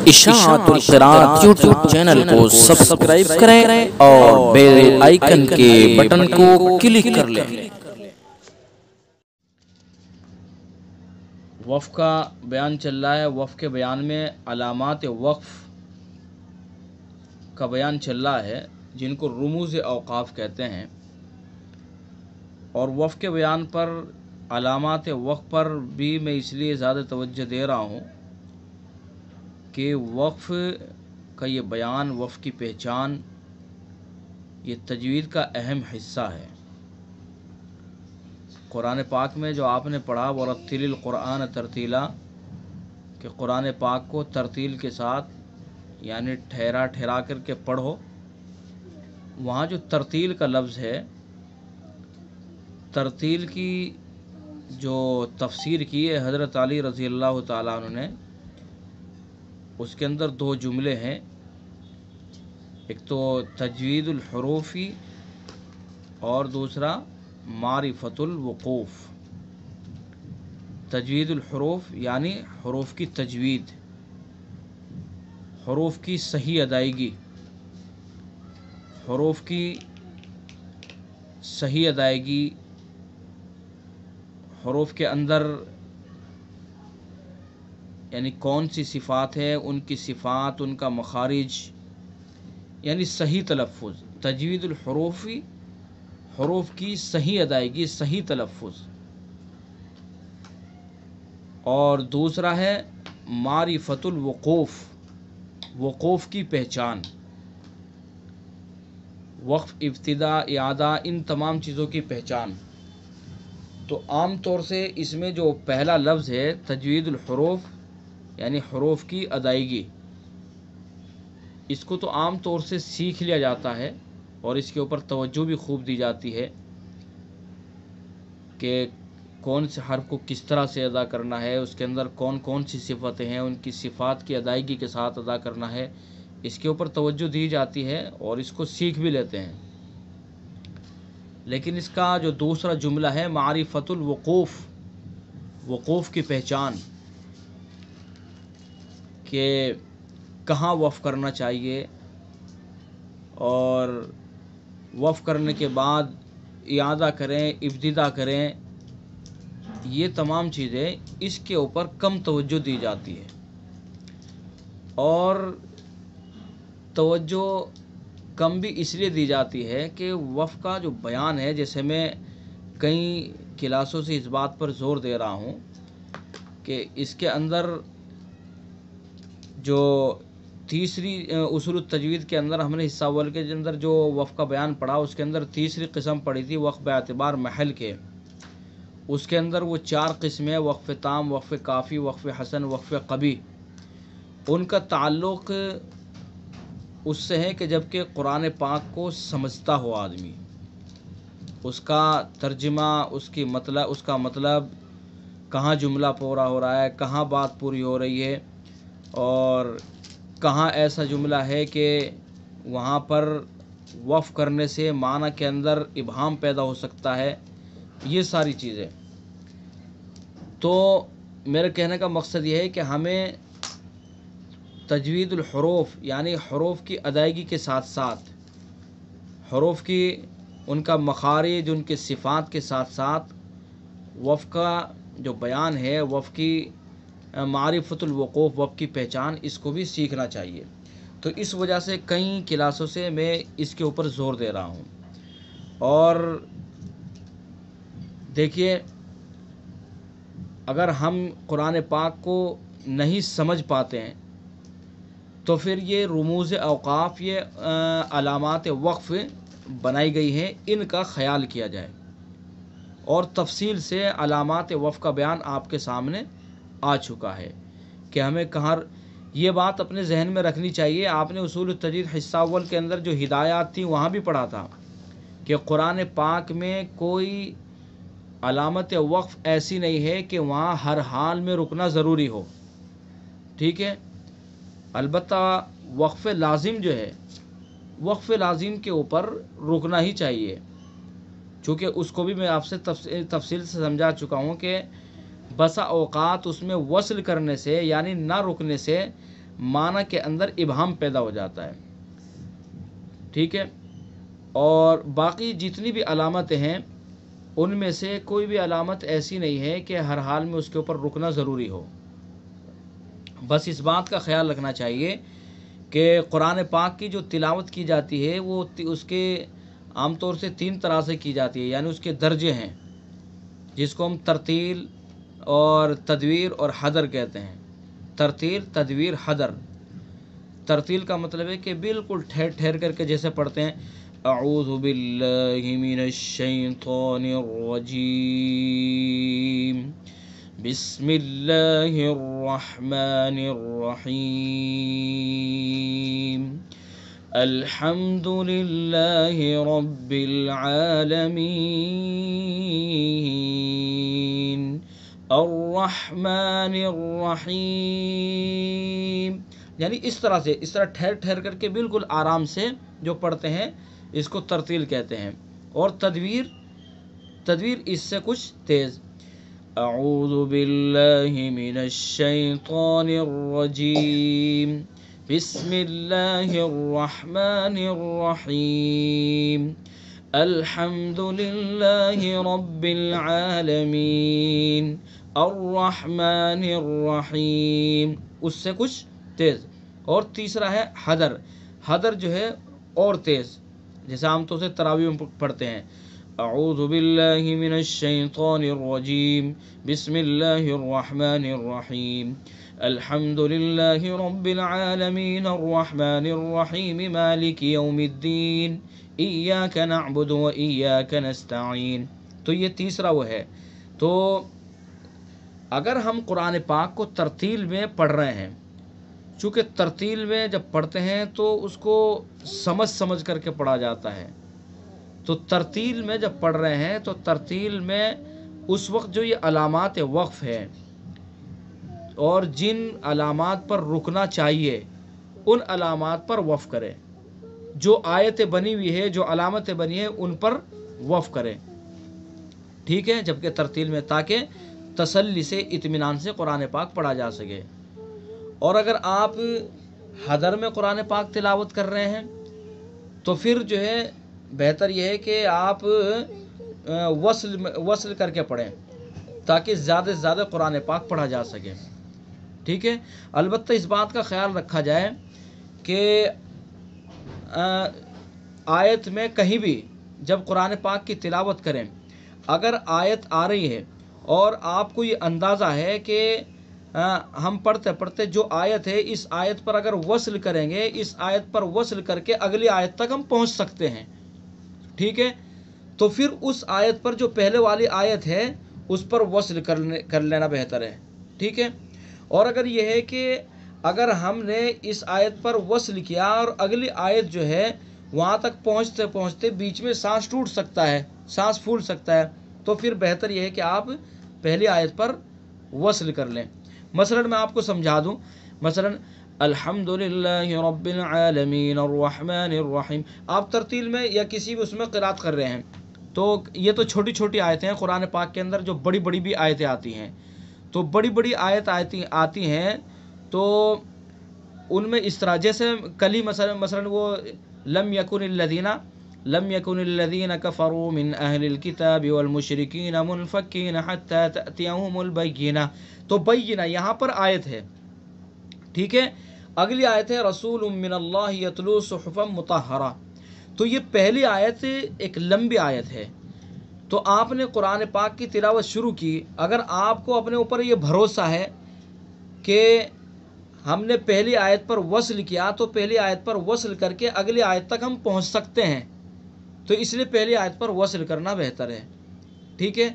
اشاعت القراءت YouTube channel کو subscribe کریں اور بیل آئیکن کے بٹن کو کلک کر لیں۔ وقف کا بیان چل رہا ہے۔ وقف کے بیان میں علامات وقف کا بیان چل رہا ہے، جن کو رموز اوقاف کہتے ہیں، اور وقف کے بیان پر علامات وقف پر بھی میں اس لیے زیادہ توجہ دے رہا ہوں کہ وقف کا یہ بیان، وقف کی پہچان، یہ تجوید کا اہم حصہ ہے۔ قرآن پاک میں جو آپ نے پڑھا وَرَتِّلِ الْقُرْآنَ تَرْتِیلًا، کہ قرآن پاک کو ترتیل کے ساتھ یعنی ٹھہرا کر کے پڑھو، وہاں جو ترتیل کا لفظ ہے، ترتیل کی جو تفسیر کی ہے حضرت علی رضی اللہ تعالیٰ عنہ نے، اس کے اندر دو جملے ہیں، ایک تو تجوید الحروفی اور دوسرا معرفت الوقوف۔ تجوید الحروف یعنی حروف کی تجوید، حروف کی صحیح ادائیگی، حروف کی صحیح ادائیگی، حروف کے اندر یعنی کون سی صفات ہے، ان کی صفات، ان کا مخارج، یعنی صحیح تلفظ۔ تجوید الحروفی، حروف کی صحیح ادائیگی، صحیح تلفظ، اور دوسرا ہے معرفت الوقوف، وقوف کی پہچان، وقف، ابتدا، اعادہ، ان تمام چیزوں کی پہچان۔ تو عام طور سے اس میں جو پہلا لفظ ہے تجوید الحروف یعنی حروف کی ادائیگی، اس کو تو عام طور سے سیکھ لیا جاتا ہے اور اس کے اوپر توجہ بھی خوب دی جاتی ہے کہ کون سے حرف کو کس طرح سے ادا کرنا ہے، اس کے اندر کون کون سی صفتیں ہیں، ان کی صفات کی ادائیگی کے ساتھ ادا کرنا ہے، اس کے اوپر توجہ دی جاتی ہے اور اس کو سیکھ بھی لیتے ہیں۔ لیکن اس کا جو دوسرا جملہ ہے معرفت الوقوف، وقوف کی پہچان، کہ کہاں وقف کرنا چاہیے، اور وقف کرنے کے بعد اعادہ کریں، ابتدا کریں، یہ تمام چیزیں اس کے اوپر کم توجہ دی جاتی ہے۔ اور توجہ کم بھی اس لیے دی جاتی ہے کہ وقف کا جو بیان ہے، جیسے میں کئی کلاسوں سے اس بات پر زور دے رہا ہوں کہ اس کے اندر جو تیسری اصول التجوید کے اندر ہم نے حصہ اول کے اندر جو وقف کا بیان پڑھا، اس کے اندر تیسری قسم پڑھی تھی وقف باعتبار محل کے۔ اس کے اندر وہ چار قسمیں، وقف تام، وقف کافی، وقف حسن، وقف قبیح، ان کا تعلق اس سے ہے کہ جب کہ قرآن پاک کو سمجھتا ہو آدمی، اس کا ترجمہ، اس کا مطلب، کہاں جملہ پورا ہو رہا ہے، کہاں بات پوری ہو رہی ہے، اور کہاں ایسا جملہ ہے کہ وہاں پر وقف کرنے سے معنی کے اندر ابہام پیدا ہو سکتا ہے، یہ ساری چیزیں۔ تو میرے کہنے کا مقصد یہ ہے کہ ہمیں تجوید الحروف یعنی حروف کی ادائیگی کے ساتھ ساتھ، حروف کی ان کا مخارج، ان کے صفات کے ساتھ ساتھ وقف کا جو بیان ہے، وقف کی معرفت الوقوف، وقف کی پہچان، اس کو بھی سیکھنا چاہیے۔ تو اس وجہ سے کئی کلاسوں سے میں اس کے اوپر زور دے رہا ہوں۔ اور دیکھیے، اگر ہم قرآن پاک کو نہیں سمجھ پاتے ہیں تو پھر یہ رموز اوقاف، یہ علامات وقف بنائی گئی ہیں، ان کا خیال کیا جائے، اور تفصیل سے علامات وقف کا بیان آپ کے سامنے آ چکا ہے کہ ہمیں کہاں، یہ بات اپنے ذہن میں رکھنی چاہیے۔ آپ نے اصول التجوید حصہ اول کے اندر جو ہدایات تھیں وہاں بھی پڑھا تھا کہ قرآن پاک میں کوئی علامت وقف ایسی نہیں ہے کہ وہاں ہر حال میں رکنا ضروری ہو، ٹھیک ہے؟ البتہ وقف لازم جو ہے، وقف لازم کے اوپر رکنا ہی چاہیے، چونکہ اس کو بھی میں آپ سے تفصیل سے سمجھا چکا ہوں کہ بسا اوقات اس میں وصل کرنے سے یعنی نہ رکنے سے معنی کے اندر ابہام پیدا ہو جاتا ہے، ٹھیک ہے۔ اور باقی جتنی بھی علامتیں ہیں ان میں سے کوئی بھی علامت ایسی نہیں ہے کہ ہر حال میں اس کے اوپر رکنا ضروری ہو۔ بس اس بات کا خیال رکھنا چاہیے کہ قرآن پاک کی جو تلاوت کی جاتی ہے وہ اس کے عام طور سے 3 طرح سے کی جاتی ہے، یعنی اس کے درجے ہیں، جس کو ہم ترتیل اور تدویر اور حدر کہتے ہیں۔ ترتیل، تدویر، حدر۔ ترتیل کا مطلب ہے کہ بالکل ٹھہر ٹھہر کر کے جیسے پڑھتے ہیں اعوذ باللہ من الشیطان الرجیم بسم اللہ الرحمن الرحیم الحمد للہ رب العالمین الرحمن الرحیم، یعنی اس طرح ٹھہر ٹھہر کر کے بالکل آرام سے جو پڑھتے ہیں اس کو ترتیل کہتے ہیں۔ اور تدویر اس سے کچھ تیز، اعوذ باللہ من الشیطان الرجیم بسم اللہ الرحمن الرحیم الحمد للہ رب العالمین الرحمن الرحیم، اس سے کچھ تیز۔ اور تیسرا ہے حدر۔ حدر جو ہے اور تیز، جیسے عام طور سے تراویح میں پڑھتے ہیں اعوذ باللہ من الشیطان الرجیم بسم اللہ الرحمن الرحیم الحمد للہ رب العالمین الرحمن الرحیم مالک یوم الدین ایاک نعبد و ایاک نستعین۔ تو یہ تیسرا وہ ہے۔ تو اگر ہم قرآن پاک کو ترتیل میں پڑھ رہے ہیں، چونکہ ترتیل میں جب پڑھتے ہیں تو اس کو سمجھ کر کے پڑھا جاتا ہے، تو ترتیل میں جب پڑھ رہے ہیں تو ترتیل میں اس وقت جو یہ علامات وقف ہے اور جن علامات پر رکنا چاہیے ان علامات پر وقف کرے، جو آیتیں بنی ہوئی ہے، جو علامتیں بنی ہیں ان پر وقف کرے، ٹھیک ہے، جبکہ ترتیل میں، تاکہ تسلی سے، اطمینان سے قرآن پاک پڑھا جا سکے۔ اور اگر آپ حدر میں قرآن پاک تلاوت کر رہے ہیں تو پھر جو ہے بہتر یہ ہے کہ آپ وصل کر کے پڑھیں تاکہ زیادہ سے زیادہ قرآن پاک پڑھا جا سکے، ٹھیک ہے۔ البتہ اس بات کا خیال رکھا جائے کہ آیت میں کہیں بھی جب قرآن پاک کی تلاوت کریں، اگر آیت آ رہی ہے اور آپ کو یہ اندازہ ہے کہ ہم پڑھتے پڑھتے جو آیت ہے اس آیت پر اگر وصل کریں گے، اس آیت پر وصل کر کے اگلی آیت تک ہم پہنچ سکتے ہیں، ٹھیک ہے، تو پھر اس آیت پر جو پہلے والی آیت ہے اس پر وصل کر لینا بہتر ہے، ٹھیک ہے۔ اور اگر یہ ہے کہ اگر ہم نے اس آیت پر وصل کیا اور اگلی آیت جو ہے وہاں تک پہنچتے پہنچتے بیچ میں سانس ٹوٹ سکتا ہے، سانس پھول سکتا ہے، تو پھر بہتر یہ ہے کہ آپ پہلی آیت پر وصل کر لیں۔ مثلا میں آپ کو سمجھا دوں، مثلا الحمد للہ رب العالمین الرحمن الرحیم، آپ ترتیل میں یا کسی بھی اس میں قرات کر رہے ہیں، تو یہ تو چھوٹی چھوٹی آیتیں ہیں قرآن پاک کے اندر، جو بڑی بڑی بھی آیتیں آتی ہیں، تو بڑی بڑی آیت آتی ہیں تو ان میں اس طرح، جیسے کل ہی مثلا وہ لم يكن الذين كفروا من اهل الكتاب والمشركين منفكين حتى تأتيهم البينة، تو بینہ یہاں پر آیت ہے، ٹھیک ہے۔ اگلی آیت ہے رسول من اللہ یتلو صحفا مطہرہ، تو یہ پہلی آیت ایک لمبی آیت ہے، تو آپ نے قرآن پاک کی تلاوت شروع کی، اگر آپ کو اپنے اوپر یہ بھروسہ ہے کہ ہم نے پہلی آیت پر وصل کیا تو پہلی آیت پر وصل کر کے اگلی آیت تک ہم پہنچ سکتے ہیں، تو اس لیے پہلی آیت پر وصل کرنا بہتر ہے، ٹھیک ہے۔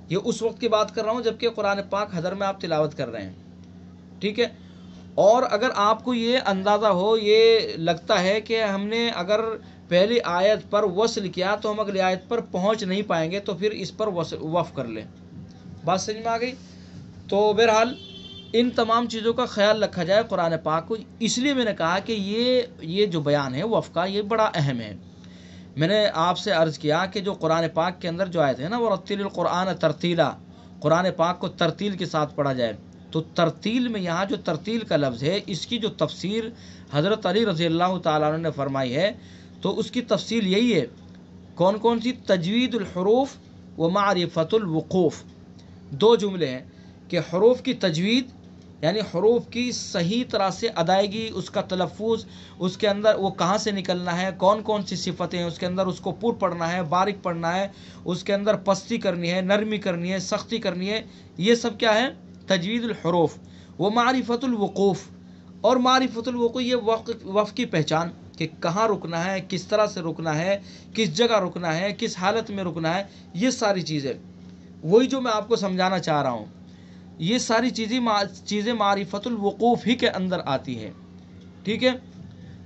یہ اس وقت کی بات کر رہا ہوں جبکہ قرآن پاک حدر میں آپ تلاوت کر رہے ہیں، ٹھیک ہے۔ اور اگر آپ کو یہ اندازہ ہو، یہ لگتا ہے کہ ہم نے اگر پہلی آیت پر وصل کیا تو ہم اگلی آیت پر پہنچ نہیں پائیں گے، تو پھر اس پر وقف کر لیں۔ بات سمجھ میں آ گئی؟ تو بہرحال ان تمام چیزوں کا خیال رکھا جائے قرآن پاک کو، اس لیے میں نے کہا کہ یہ جو بیان ہے وقف کا یہ بڑا اہم ہے۔ میں نے آپ سے عرض کیا کہ جو قرآن پاک کے اندر جو آیت ہے نا، وَرَتِّلِ الْقُرْآنَ تَرْتِیلًا، قرآن پاک کو ترتیل کے ساتھ پڑھا جائے، تو تو ترتیل میں یہاں جو ترتیل کا لفظ ہے اس کی جو تفسیر حضرت علی رضی اللہ تعالیٰ عنہ نے فرمائی ہے تو اس کی تفصیل یہی ہے. کون کون سی؟ تجوید الحروف و معرفت الوقوف. دو جملے ہیں کہ حروف کی تجوید یعنی حروف کی صحیح طرح سے ادائیگی، اس کا تلفظ، اس کے اندر وہ کہاں سے نکلنا ہے، کون کون سی صفتیں ہیں اس کے اندر، اس کو پر پڑھنا ہے، باریک پڑھنا ہے، اس کے اندر پستی کرنی ہے، نرمی کرنی ہے، سختی کرنی ہے، یہ سب کیا ہے؟ تجوید الحروف. وہ معرفت الوقوف، اور معرفت الوقوف یہ وقف کی پہچان کہ کہاں رکنا ہے، کس طرح سے رکنا ہے، کس جگہ رکنا ہے، کس حالت میں رکنا ہے، یہ ساری چیزیں وہی جو میں آپ کو سمجھانا چاہ رہا ہوں. یہ ساری چیزیں معرفت الوقوف ہی کے اندر آتی ہے. ٹھیک ہے،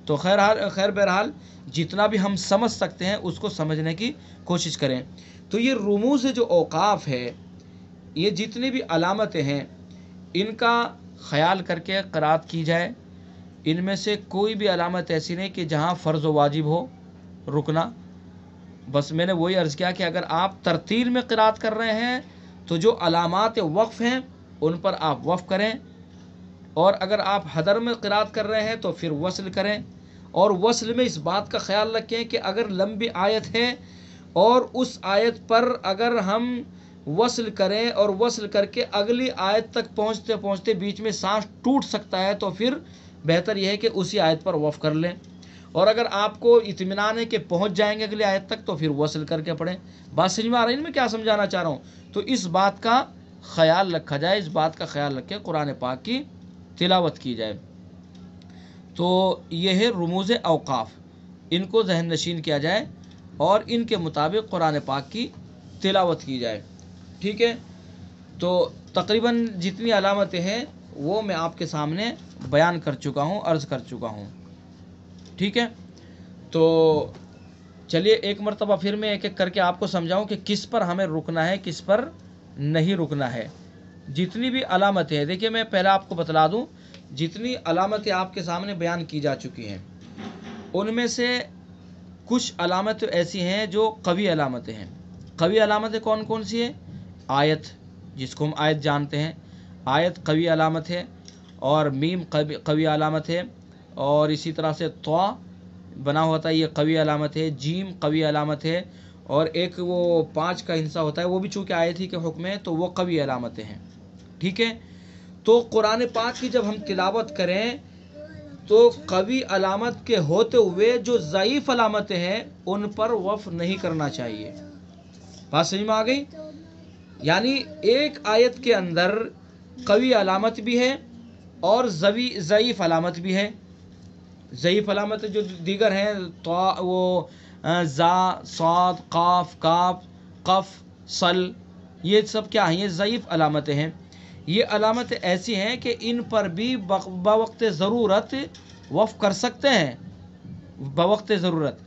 تو خیر بہرحال جتنا بھی ہم سمجھ سکتے ہیں اس کو سمجھنے کی کوشش کریں. تو یہ رموز جو اوقاف ہے، یہ جتنی بھی علامتیں ہیں ان کا خیال کر کے قرات کی جائے. ان میں سے کوئی بھی علامت ایسی نہیں کہ جہاں فرض و واجب ہو رکنا. بس میں نے وہی عرض کیا کہ اگر آپ ترتیل میں قرات کر رہے ہیں تو جو علامات وقف ہیں ان پر آپ وقف کریں، اور اگر آپ حدر میں قرات کر رہے ہیں تو پھر وصل کریں. اور وصل میں اس بات کا خیال رکھیں کہ اگر لمبی آیت ہے اور اس آیت پر اگر ہم وصل کریں اور وصل کر کے اگلی آیت تک پہنچتے پہنچتے بیچ میں سانس ٹوٹ سکتا ہے تو پھر بہتر یہ ہے کہ اسی آیت پر وقف کر لیں. اور اگر آپ کو اطمینان ہے کہ پہنچ جائیں گے اگلی آیت تک تو پھر وصل کر کے پڑھیں. بات سمجھ میں آ رہی ہے میں کیا سمجھانا چاہ رہا ہوں؟ تو اس بات کا خیال رکھا جائے، اس بات کا خیال رکھ کے قرآن پاک کی تلاوت کی جائے. تو یہ ہے رموز اوقاف، ان کو ذہن نشین کیا جائے اور ان کے مطابق قرآن پاک کی تلاوت کی جائے. ٹھیک ہے، تو تقریباً جتنی علامتیں ہیں وہ میں آپ کے سامنے بیان کر چکا ہوں، عرض کر چکا ہوں. ٹھیک ہے، تو چلیے ایک مرتبہ پھر میں ایک ایک کر کے آپ کو سمجھاؤں کہ کس پر ہمیں رکنا ہے، کس پر نہیں رکنا ہے. جتنی بھی علامتیں ہیں، دیکھیے میں پہلے آپ کو بتلا دوں، جتنی علامتیں آپ کے سامنے بیان کی جا چکی ہیں ان میں سے کچھ علامتیں ایسی ہیں جو قوی علامتیں ہیں. قوی علامتیں کون کون سی ہیں؟ آیت، جس کو ہم آیت جانتے ہیں، آیت قوی علامت ہے، اور میم قوی علامت ہے، اور اسی طرح سے طا بنا ہوتا ہے یہ قوی علامت ہے، جیم قوی علامت ہے، اور ایک وہ 5 کا ہندسہ ہوتا ہے وہ بھی چونکہ آیت ہی کے حکم ہے تو وہ قوی علامتیں ہیں. ٹھیک ہے، تو قرآن پاک کی جب ہم تلاوت کریں تو قوی علامت کے ہوتے ہوئے جو ضعیف علامتیں ہیں ان پر وقف نہیں کرنا چاہیے. بات سمجھ میں آ گئی؟ یعنی ایک آیت کے اندر قوی علامت بھی ہے اور ضعیف علامت بھی ہے. ضعیف علامت جو دیگر ہیں وہ زا، صاد، قاف، کاف، قف، صل، یہ سب کیا ہیں؟ یہ ضعیف علامتیں ہیں. یہ علامتیں ایسی ہیں کہ ان پر بھی بوقت ضرورت وقف کر سکتے ہیں، بوقت ضرورت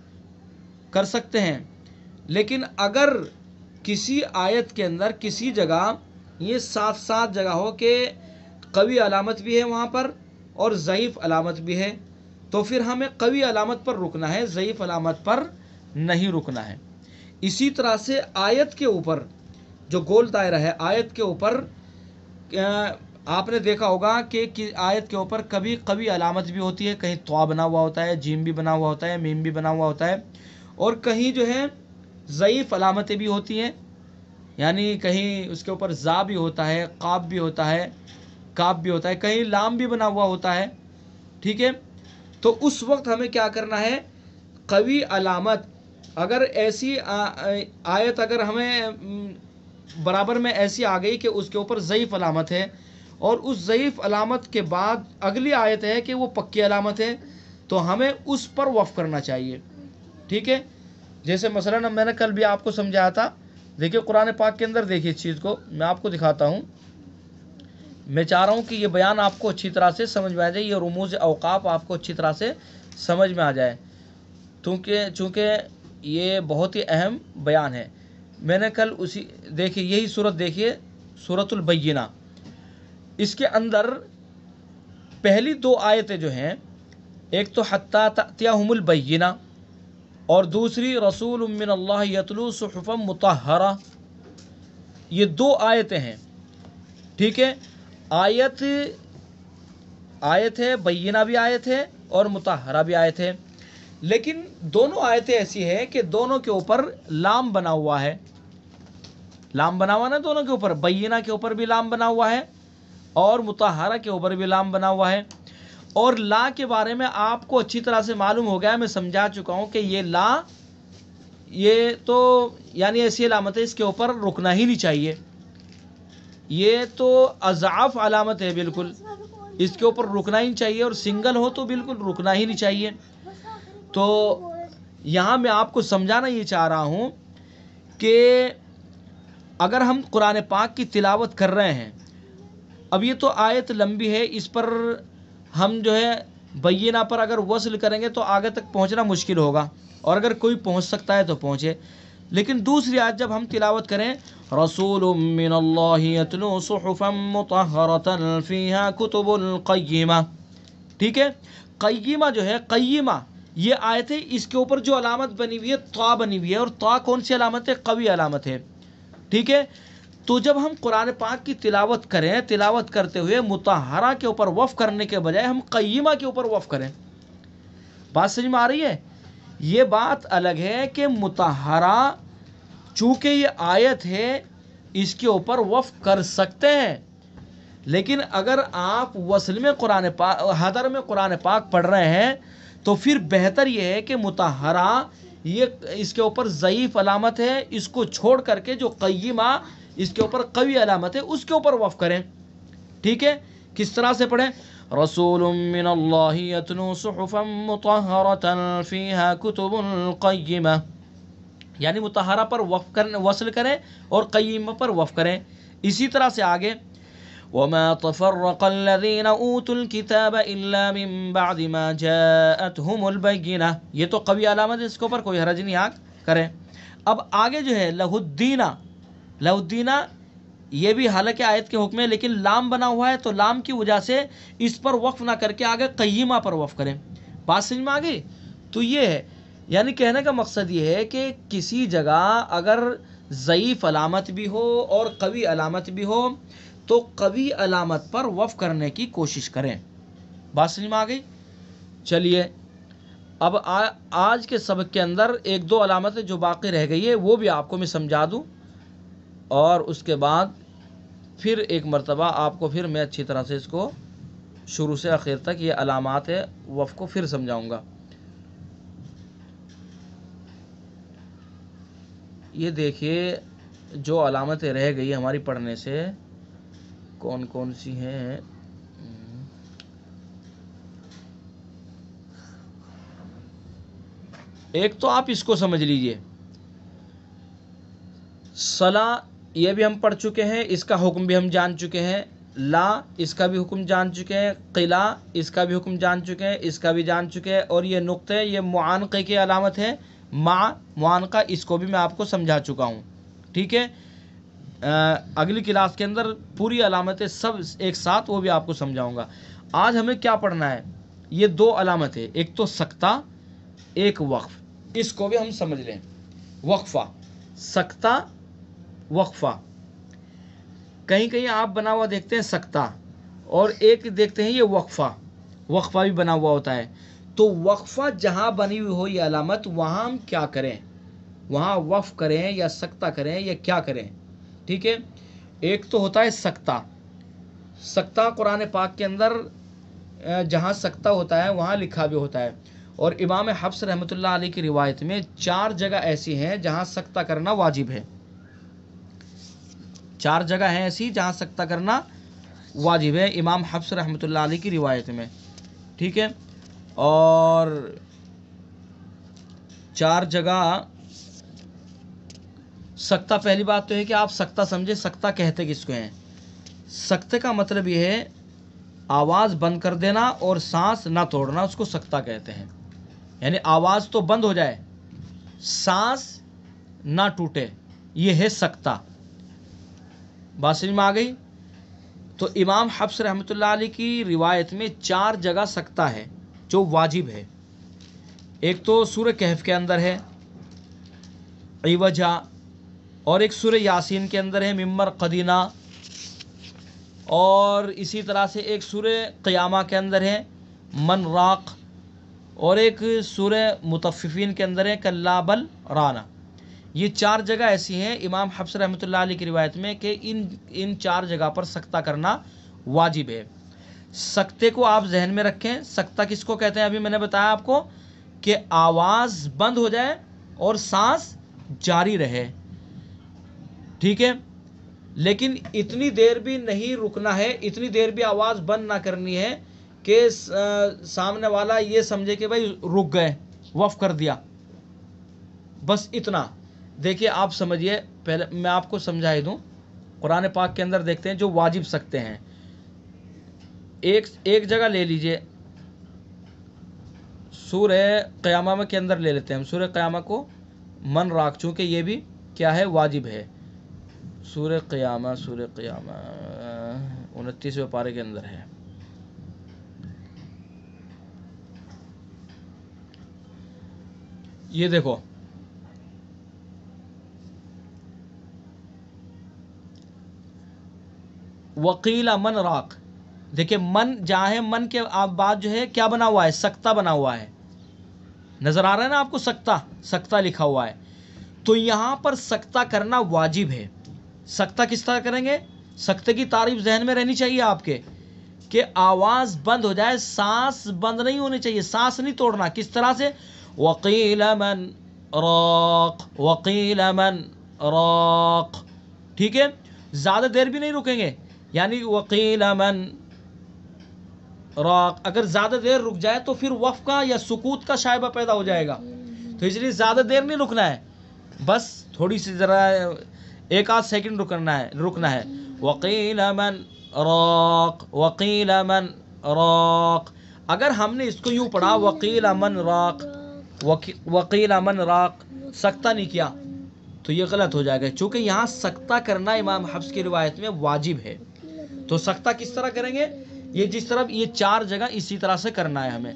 کر سکتے ہیں. لیکن اگر کسی آیت کے اندر کسی جگہ یہ ساتھ جگہ ہو کہ قوی علامت بھی ہے وہاں پر اور ضعیف علامت بھی ہے تو پھر ہمیں قوی علامت پر رکنا ہے، ضعیف علامت پر نہیں رکنا ہے. اسی طرح سے آیت کے اوپر جو گول دائرہ ہے، آیت کے اوپر آپ نے دیکھا ہوگا کہ آیت کے اوپر کبھی قوی علامت بھی ہوتی ہے، کہیں طا بنا ہوا ہوتا ہے، جیم بھی بنا ہوا ہوتا ہے، میم بھی بنا ہوا ہوتا ہے، اور کہیں جو ہے ضعیف علامتیں بھی ہوتی ہیں. یعنی کہیں اس کے اوپر زا بھی ہوتا ہے، قاف بھی ہوتا ہے، کاف بھی ہوتا ہے، کہیں لام بھی بنا ہوا ہوتا ہے. ٹھیک ہے، تو اس وقت ہمیں کیا کرنا ہے؟ قوی علامت اگر ایسی آیت اگر ہمیں برابر میں ایسی آ گئی کہ اس کے اوپر ضعیف علامت ہے اور اس ضعیف علامت کے بعد اگلی آیت ہے کہ وہ پکی علامت ہے تو ہمیں اس پر وقف کرنا چاہیے. ٹھیک ہے، جیسے مثلا میں نے کل بھی آپ کو سمجھایا تھا. دیکھیے قرآن پاک کے اندر دیکھیے اس چیز کو میں آپ کو دکھاتا ہوں. میں چاہ رہا ہوں کہ یہ بیان آپ کو اچھی طرح سے سمجھ میں آ جائے، یہ رموز اوقاف آپ کو اچھی طرح سے سمجھ میں آ جائے، چونکہ یہ بہت ہی اہم بیان ہے. میں نے کل دیکھیے یہی صورت دیکھیے، سورۃ البینہ، اس کے اندر پہلی 2 آیتیں جو ہیں، ایک تو حتی تأتیہم البینہ اور دوسری رسول من اللہ یتلو صحفا مطہرہ، یہ 2 آیتیں ہیں. ٹھیک ہے، آیت ہے، بینہ بھی آیت ہے اور مطہرہ بھی آیت ہے، لیکن دونوں آیتیں ایسی ہیں کہ دونوں کے اوپر لام بنا ہوا ہے. لام بنا ہوا نا دونوں کے اوپر، بینہ کے اوپر بھی لام بنا ہوا ہے اور مطہرہ کے اوپر بھی لام بنا ہوا ہے. اور لا کے بارے میں آپ کو اچھی طرح سے معلوم ہو گیا، میں سمجھا چکا ہوں کہ یہ لا، یہ تو یعنی ایسی علامت ہے اس کے اوپر رکنا ہی نہیں چاہیے. یہ تو اضعاف علامت ہے، بالکل اس کے اوپر رکنا ہی نہیں چاہیے، اور سنگل ہو تو بالکل رکنا ہی نہیں چاہیے. تو یہاں میں آپ کو سمجھانا یہ چاہ رہا ہوں کہ اگر ہم قرآن پاک کی تلاوت کر رہے ہیں، اب یہ تو آیت لمبی ہے، اس پر ہم جو ہے بینہ پر اگر وصل کریں گے تو آگے تک پہنچنا مشکل ہوگا، اور اگر کوئی پہنچ سکتا ہے تو پہنچے. لیکن دوسری آیت جب ہم تلاوت کریں، رسول من اللہ یتلو صحفا مطہرۃ فیہا کتب قیمہ، ٹھیک ہے. قیمہ جو ہے، قیمہ یہ آیت ہے، اس کے اوپر جو علامت بنی ہوئی ہے طا بنی ہوئی ہے، اور طا کون سی علامت ہے؟ قوی علامت ہے، ٹھیک ہے. تو جب ہم قرآن پاک کی تلاوت کریں، تلاوت کرتے ہوئے مطہرہ کے اوپر وقف کرنے کے بجائے ہم قیمہ کے اوپر وقف کریں. بات سمجھ میں آ رہی ہے؟ یہ بات الگ ہے کہ مطہرہ چونکہ یہ آیت ہے اس کے اوپر وقف کر سکتے ہیں، لیکن اگر آپ وصل میں قرآن پاک، حدر میں قرآن پاک پڑھ رہے ہیں تو پھر بہتر یہ ہے کہ مطہرہ یہ اس کے اوپر ضعیف علامت ہے، اس کو چھوڑ کر کے جو قیمہ اس کے اوپر قوی علامت ہے اس کے اوپر وقف کریں. ٹھیک ہے، کس طرح سے پڑھیں؟ رسول من اللہ یتلو صحفا مطہرۃ فیہا کتب قیمہ، یعنی مطہرہ پر وصل کریں اور قیمہ پر وقف کریں. اسی طرح سے آگے وما تفرق الذين اوتوا الكتاب الا من بعد ما جاءتهم البینہ، یہ تو قوی علامت ہے، اس کے اوپر کوئی حرج نہیں آگ کریں. اب آگے جو ہے لہ الدینہ، لہ الدینہ یہ بھی حالانکہ آیت کے حکم ہے لیکن لام بنا ہوا ہے، تو لام کی وجہ سے اس پر وقف نہ کر کے آگے قیمہ پر وقف کریں. بات سمجھ میں آ گئی؟ تو یہ ہے، یعنی کہنے کا مقصد یہ ہے کہ کسی جگہ اگر ضعیف علامت بھی ہو اور قوی علامت بھی ہو تو قوی علامت پر وقف کرنے کی کوشش کریں. بات سمجھ میں آ گئی؟ چلیے اب آج کے سبق کے اندر ایک دو علامتیں جو باقی رہ گئی ہے وہ بھی آپ کو میں سمجھا دوں، اور اس کے بعد پھر ایک مرتبہ آپ کو پھر میں اچھی طرح سے اس کو شروع سے آخر تک یہ علامات وقف کو پھر سمجھاؤں گا. یہ دیکھیے جو علامتیں رہ گئی ہماری پڑھنے سے کون کون سی ہیں. ایک تو آپ اس کو سمجھ لیجئے، صلا یہ بھی ہم پڑھ چکے ہیں، اس کا حکم بھی ہم جان چکے ہیں. لا اس کا بھی حکم جان چکے ہیں. قلا اس کا بھی حکم جان چکے ہیں، اس کا بھی جان چکے ہیں. اور یہ نقطے یہ معانقے کی علامت ہے، معانقہ، اس کو بھی میں آپ کو سمجھا چکا ہوں. ٹھیک ہے، اگلی کلاس کے اندر پوری علامتیں سب ایک ساتھ وہ بھی آپ کو سمجھاؤں گا. آج ہمیں کیا پڑھنا ہے؟ یہ دو علامتیں، ایک تو سکتہ، ایک وقف. اس کو بھی ہم سمجھ لیں. وقفہ، سکتہ، وقفہ. کہیں کہیں آپ بنا ہوا دیکھتے ہیں سکتہ، اور ایک دیکھتے ہیں یہ وقفہ، وقفہ بھی بنا ہوا ہوتا ہے. تو وقفہ جہاں بنی ہوئی ہو یہ علامت، وہاں ہم کیا کریں؟ وہاں وقف کریں یا سکتہ کریں یا کیا کریں؟ ٹھیک ہے، ایک تو ہوتا ہے سکتہ. سکتہ قرآن پاک کے اندر جہاں سکتہ ہوتا ہے وہاں لکھا بھی ہوتا ہے، اور امام حفص رحمۃ اللہ علیہ کی روایت میں 4 جگہ ایسی ہیں جہاں سکتہ کرنا واجب ہے. 4 جگہ ہیں ایسی جہاں سکتہ کرنا واجب ہے امام حفص رحمۃ اللہ علیہ کی روایت میں. ٹھیک ہے، اور 4 جگہ سکتہ، پہلی بات تو ہے کہ آپ سکتہ سمجھے. سکتہ کہتے کس کو ہیں؟ سکتے کا مطلب یہ ہے آواز بند کر دینا اور سانس نہ توڑنا، اس کو سکتہ کہتے ہیں. یعنی آواز تو بند ہو جائے، سانس نہ ٹوٹے، یہ ہے سکتہ. بات سمجھ میں آ گئی؟ تو امام حفص رحمۃ اللہ علیہ کی روایت میں 4 جگہ سکتہ ہے جو واجب ہے. ایک تو سورہ کہف کے اندر ہے عوجا، اور ایک سورہ یاسین کے اندر ہے ممر قدینہ، اور اسی طرح سے ایک سورہ قیامہ کے اندر ہے من راق، اور ایک سورہ مطففین کے اندر ہے کلا بل رانا۔ یہ 4 جگہ ایسی ہیں امام حفص رحمۃ اللہ علیہ کی روایت میں کہ ان 4 جگہ پر سکتہ کرنا واجب ہے۔ سکتے کو آپ ذہن میں رکھیں، سکتہ کس کو کہتے ہیں؟ ابھی میں نے بتایا آپ کو کہ آواز بند ہو جائے اور سانس جاری رہے، ٹھیک ہے، لیکن اتنی دیر بھی نہیں رکنا ہے، اتنی دیر بھی آواز بند نہ کرنی ہے کہ سامنے والا یہ سمجھے کہ بھائی رک گئے، وقف کر دیا، بس اتنا۔ دیکھیے آپ سمجھیے، پہلے میں آپ کو سمجھا ہی دوں، قرآن پاک کے اندر دیکھتے ہیں جو واجب سکتے ہیں۔ ایک جگہ لے لیجئے، سورہ قیامہ کے اندر لے لیتے ہیں ہم سورہ قیامہ کو من راک، چونکہ یہ بھی کیا ہے؟ واجب ہے۔ سورہ قیامہ 29ویں پارے کے اندر ہے۔ یہ دیکھو، وقیل من راق، دیکھیں من جہاں ہے، من کے بعد جو ہے کیا بنا ہوا ہے؟ سکتہ بنا ہوا ہے، نظر آ رہا ہے نا آپ کو؟ سکتہ لکھا ہوا ہے، تو یہاں پر سکتہ کرنا واجب ہے۔ سکتہ کس طرح کریں گے؟ سکتے کی تعریف ذہن میں رہنی چاہیے آپ کے، کہ آواز بند ہو جائے، سانس بند نہیں ہونی چاہیے، سانس نہیں توڑنا۔ کس طرح سے؟ وقیل من راق، وقیل من راق، ٹھیک ہے، زیادہ دیر بھی نہیں رکیں گے، یعنی وقیل من راق، اگر زیادہ دیر رک جائے تو پھر وقف کا یا سکوت کا شائبہ پیدا ہو جائے گا، تو اس لیے زیادہ دیر نہیں رکنا ہے، بس تھوڑی سی ذرا 1-8 سیکنڈ رکنا ہے۔ وقیل من راق، وقیل من راق۔ اگر ہم نے اس کو یوں پڑھا وقیل من راق، وقیل من راق، سکتہ نہیں کیا، تو یہ غلط ہو جائے گا، چونکہ یہاں سکتہ کرنا امام حفص کی روایت میں واجب ہے۔ تو سکتہ کس طرح کریں گے؟ یہ جس طرح یہ 4 جگہ اسی طرح سے کرنا ہے ہمیں،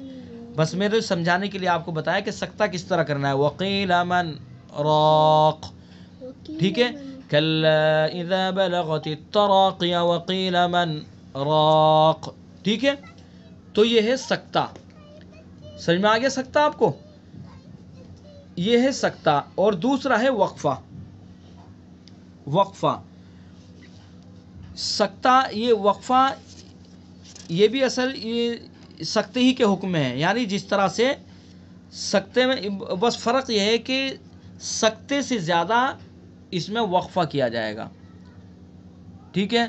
بس میرے سمجھانے کے لیے آپ کو بتایا کہ سکتہ کس طرح کرنا ہے۔ وقیل من راق، ٹھیک ہے، کلا اذا بلغت التراقی وقیل من راق، ٹھیک ہے، تو یہ ہے سکتہ۔ سمجھ میں آ گیا سکتہ آپ کو؟ یہ ہے سکتہ، اور دوسرا ہے وقفہ۔ وقفہ سکتہ، یہ وقفہ یہ بھی اصل یہ سکتے ہی کے حکم میں ہے، یعنی جس طرح سے سکتے میں بس فرق یہ ہے کہ سکتے سے زیادہ اس میں وقفہ کیا جائے گا، ٹھیک ہے،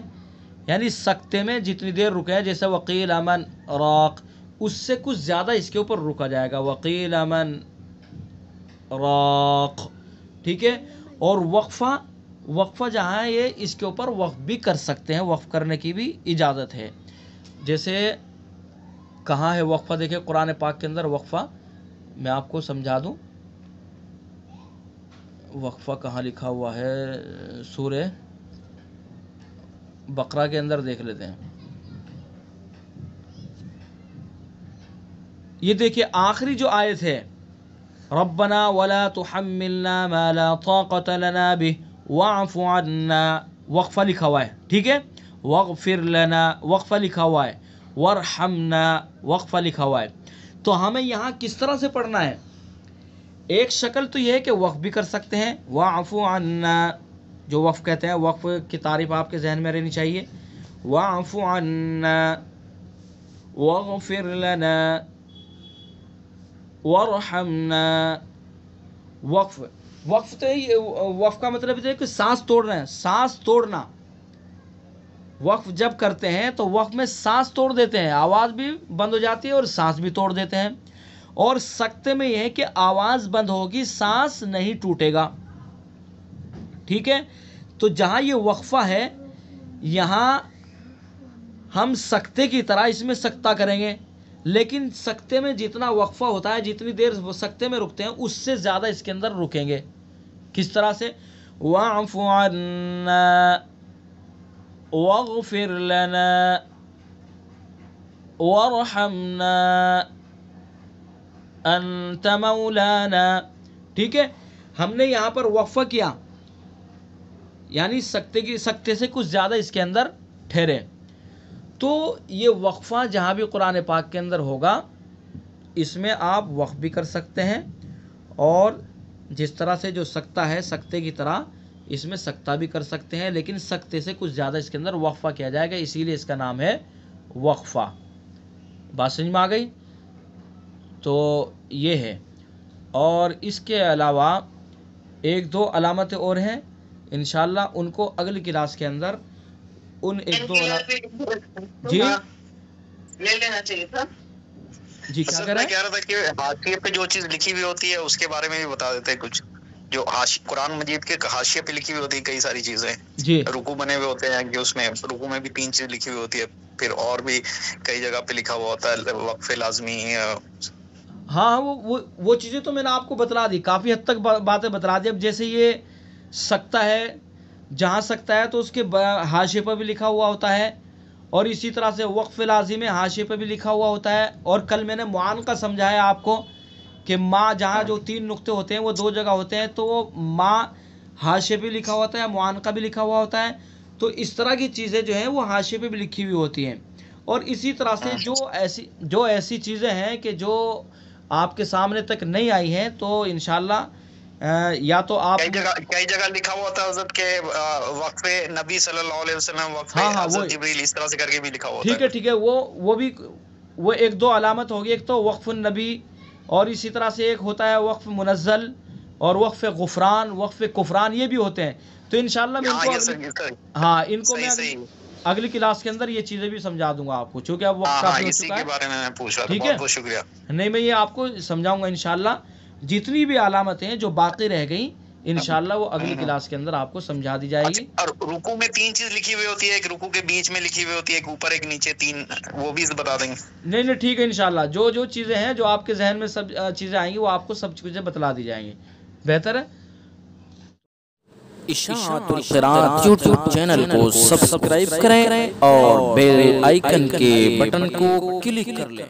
یعنی سکتے میں جتنی دیر رکے، جیسے وقیل من راق، اس سے کچھ زیادہ اس کے اوپر رکا جائے گا، وقیل من راق، ٹھیک ہے۔ اور وقفہ جہاں ہے، یہ اس کے اوپر وقف بھی کر سکتے ہیں، وقف کرنے کی بھی اجازت ہے۔ جیسے کہاں ہے وقفہ؟ دیکھیں قرآن پاک کے اندر وقفہ میں آپ کو سمجھا دوں، وقفہ کہاں لکھا ہوا ہے؟ سورہ بقرہ کے اندر دیکھ لیتے ہیں۔ یہ دیکھیے آخری جو آیت ہے، ربنا ولا تحملنا ما لا طاقة لنا به واعف عنا، وقفہ لکھا ہوا ہے، ٹھیک ہے، واغفر لنا، وقفہ لکھا ہوا ہے، وارحمنا، وقفہ لکھا ہوا ہے۔ تو ہمیں یہاں کس طرح سے پڑھنا ہے؟ ایک شکل تو یہ ہے کہ وقف بھی کر سکتے ہیں، واعف عنا جو وقف کہتے ہیں، وقف کی تعریف آپ کے ذہن میں رہنی چاہیے، واعف عنا واغفر لنا وارحمنا۔ وقف تو وقف کا مطلب ہے کہ سانس توڑ رہے ہیں، سانس توڑنا۔ وقف جب کرتے ہیں تو وقف میں سانس توڑ دیتے ہیں، آواز بھی بند ہو جاتی ہے اور سانس بھی توڑ دیتے ہیں۔ اور سکتے میں یہ ہے کہ آواز بند ہوگی، سانس نہیں ٹوٹے گا، ٹھیک ہے۔ تو جہاں یہ وقفہ ہے، یہاں ہم سکتے کی طرح اس میں سکتہ کریں گے، لیکن سکتے میں جتنا وقفہ ہوتا ہے، جتنی دیر وہ سکتے میں رکتے ہیں، اس سے زیادہ اس کے اندر رکیں گے۔ کس طرح سے؟ واعف عنا واغفر لنا وارحمنا انت مولانا، ٹھیک ہے، ہم نے یہاں پر وقفہ کیا، یعنی سکتے سے کچھ زیادہ اس کے اندر ٹھہرے۔ تو یہ وقفہ جہاں بھی قرآن پاک کے اندر ہوگا اس میں آپ وقف بھی کر سکتے ہیں، اور جس طرح سے جو سکتہ ہے سکتے کی طرح اس میں سکتہ بھی کر سکتے ہیں، لیکن سکتے سے کچھ زیادہ اس کے اندر وقفہ کیا جائے گا، اسی لیے اس کا نام ہے وقفہ۔ بات سمجھ میں آ گئی؟ تو یہ ہے، اور اس کے علاوہ ایک دو علامتیں اور ہیں انشاءاللہ، ان کو اگلی کلاس کے اندر ان ایک دو جی لے لینا چاہیے تھا۔ جی کیا کہہ میں رہے کہہ رہا تھا کہ حاشیے پہ جو چیز لکھی ہوئی ہوتی ہے اس کے بارے میں بھی بتا دیتے ہیں کچھ، جو قرآن مجید کے حاشیے پہ لکھی ہوئی ہوتی ہے کئی ساری چیزیں، جی رکوع بنے ہوئے ہوتے ہیں کہ اس میں رکوع میں بھی 3 چیز لکھی ہوئی ہوتی ہے، پھر اور بھی کئی جگہ پہ لکھا ہوا ہوتا ہے وقف لازمی۔ ہاں وہ چیزیں تو میں نے آپ کو بتلا دی، کافی حد تک باتیں بتلا دی۔ اب جیسے یہ سکتہ ہے، جہاں سکتہ ہے تو اس کے حاشیے پر بھی لکھا ہوا ہوتا ہے، اور اسی طرح سے وقف لازم حاشیے پہ بھی لکھا ہوا ہوتا ہے، اور کل میں نے معانقہ سمجھایا آپ کو کہ ماں جہاں جو 3 نقطے ہوتے ہیں وہ 2 جگہ ہوتے ہیں، تو وہ ماں حاشیے پہ لکھا ہوتا ہے، معانقہ بھی لکھا ہوا ہوتا ہے، تو اس طرح کی چیزیں جو ہیں وہ حاشیے پہ بھی لکھی ہوئی ہوتی ہیں۔ اور اسی طرح سے جو ایسی چیزیں ہیں کہ جو آپ کے سامنے تک نہیں آئی ہیں، تو انشاءاللہ یا تو آپ کئی جگہ لکھا ہوا تھا حضرت کے وقف نبی صلی اللہ علیہ وسلم، وقف حضرت جبریل، اس طرح سے کر کے بھی لکھا ہوا تھا۔ ٹھیک ہے، وہ بھی وہ ایک دو علامت ہوگی، ایک تو وقف النبی، اور اسی طرح سے ایک ہوتا ہے وقف منزل، اور وقف غفران، وقف کفران، یہ بھی ہوتے ہیں۔ تو انشاءاللہ میں ان کو میں اگلی کلاس کے اندر یہ چیزیں بھی سمجھا دوں گا آپ کو، چونکہ اب وقت کافی ہو چکا ہے۔ ٹھیک ہے، بہت شکریہ۔ نہیں، میں یہ آپ کو سمجھاؤں گا انشاءاللہ، جتنی بھی علامتیں ہیں جو باقی رہ گئیں انشاءاللہ وہ اگلی کلاس کے اندر آپ کو سمجھا دی جائے گی۔ اور رکوع میں 3 چیز لکھی ہوئی ہوتی ہے، ایک رکوع کے بیچ میں لکھی ہوئی ہوتی ہے، ایک اوپر ایک نیچے، 3 وہ بھی بتا دیں گے؟ نہیں ٹھیک ہے انشاءاللہ، جو چیزیں ہیں جو آپ کے ذہن میں سب چیزیں آئیں گی وہ آپ کو سب چیزیں بتلا دی جائیں گی، بہتر ہے۔ اشاعت القراءت یوٹیوب چینل کو سبسکرائب کریں اور بیل آئیکن کے بٹن کو کلک کر لیں۔